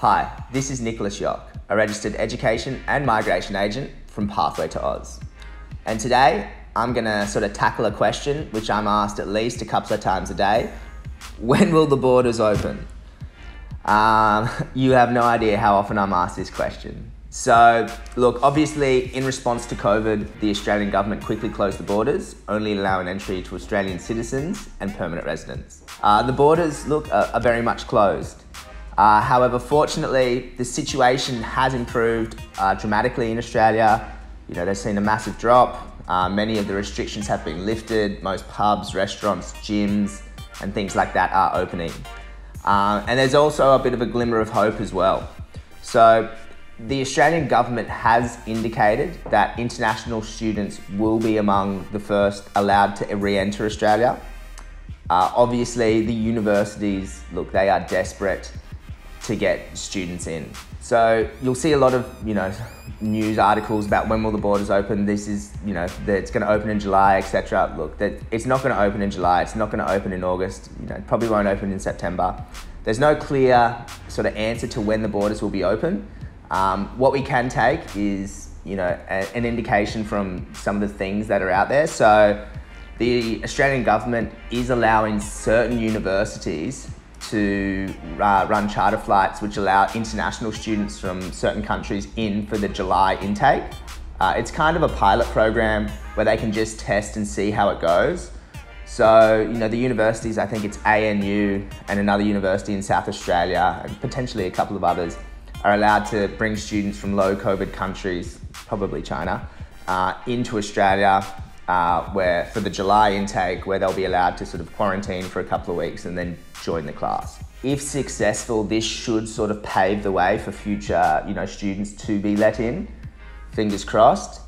Hi, this is Nicholas Yock, a registered education and migration agent from Pathway to Oz. And today, I'm gonna sort of tackle a question which I'm asked at least a couple of times a day. When will the borders open? You have no idea how often I'm asked this question. So, look, obviously, in response to COVID, the Australian government quickly closed the borders, only allowing entry to Australian citizens and permanent residents. The borders, look, are very much closed. However, fortunately, the situation has improved dramatically in Australia. You know, they've seen a massive drop. Many of the restrictions have been lifted. Most pubs, restaurants, gyms, and things like that are opening. And there's also a bit of a glimmer of hope as well. So, the Australian government has indicated that international students will be among the first allowed to re-enter Australia. Obviously, the universities, look, they are desperate to get students in. So you'll see a lot of, news articles about when will the borders open. This is, that it's going to open in July, etc. Look, that it's not going to open in July. It's not going to open in August. It probably won't open in September. There's no clear sort of answer to when the borders will be open. What we can take is, an indication from some of the things that are out there. So the Australian government is allowing certain universities to run charter flights which allow international students from certain countries in for the July intake. It's kind of a pilot program where they can just test and see how it goes. So, the universities, I think it's ANU and another university in South Australia and potentially a couple of others, are allowed to bring students from low COVID countries, probably China, into Australia where for the July intake, where they'll be allowed to sort of quarantine for a couple of weeks and then join the class. If successful, this should sort of pave the way for future, students to be let in. Fingers crossed.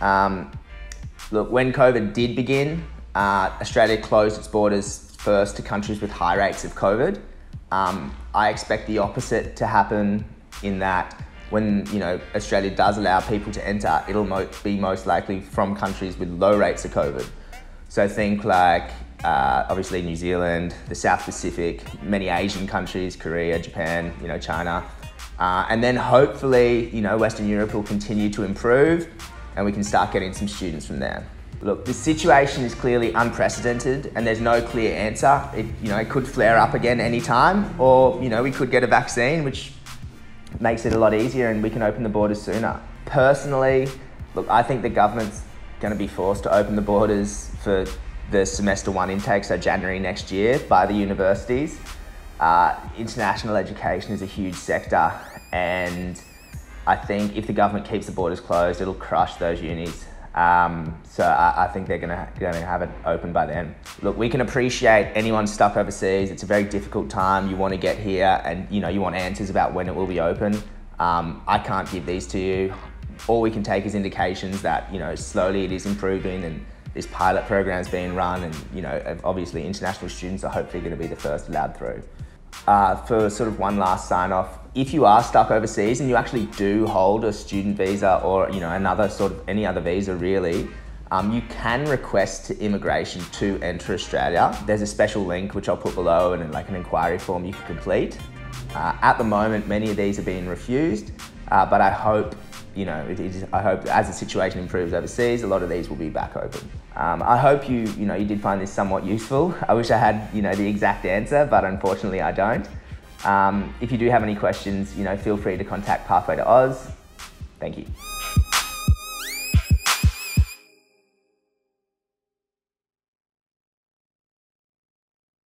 Look, when COVID did begin, Australia closed its borders first to countries with high rates of COVID. I expect the opposite to happen in that when Australia does allow people to enter, it'll be most likely from countries with low rates of COVID. So think like obviously New Zealand, the South Pacific, many Asian countries, Korea, Japan, China. And then hopefully, Western Europe will continue to improve and we can start getting some students from there. Look, the situation is clearly unprecedented and there's no clear answer. It could flare up again anytime, or, we could get a vaccine, which makes it a lot easier and we can open the borders sooner. Personally, look, I think the government's going to be forced to open the borders for the semester 1 intake, so January next year, by the universities. International education is a huge sector, and I think if the government keeps the borders closed, it'll crush those unis. So I think they're gonna have it open by then. Look, we can appreciate anyone stuck overseas. It's a very difficult time. You want to get here and you want answers about when it will be open. I can't give these to you. All we can take is indications that, slowly it is improving and this pilot program is being run and, obviously international students are hopefully going to be the first allowed through. For sort of one last sign off, if you are stuck overseas and you actually do hold a student visa or another sort of any other visa really, you can request to immigration to enter Australia. There's a special link which I'll put below and like an inquiry form you can complete. At the moment, many of these are being refused, but I hope I hope as the situation improves overseas, a lot of these will be back open. I hope you did find this somewhat useful. I wish I had the exact answer, but unfortunately I don't. If you do have any questions, feel free to contact Pathway to Oz. Thank you.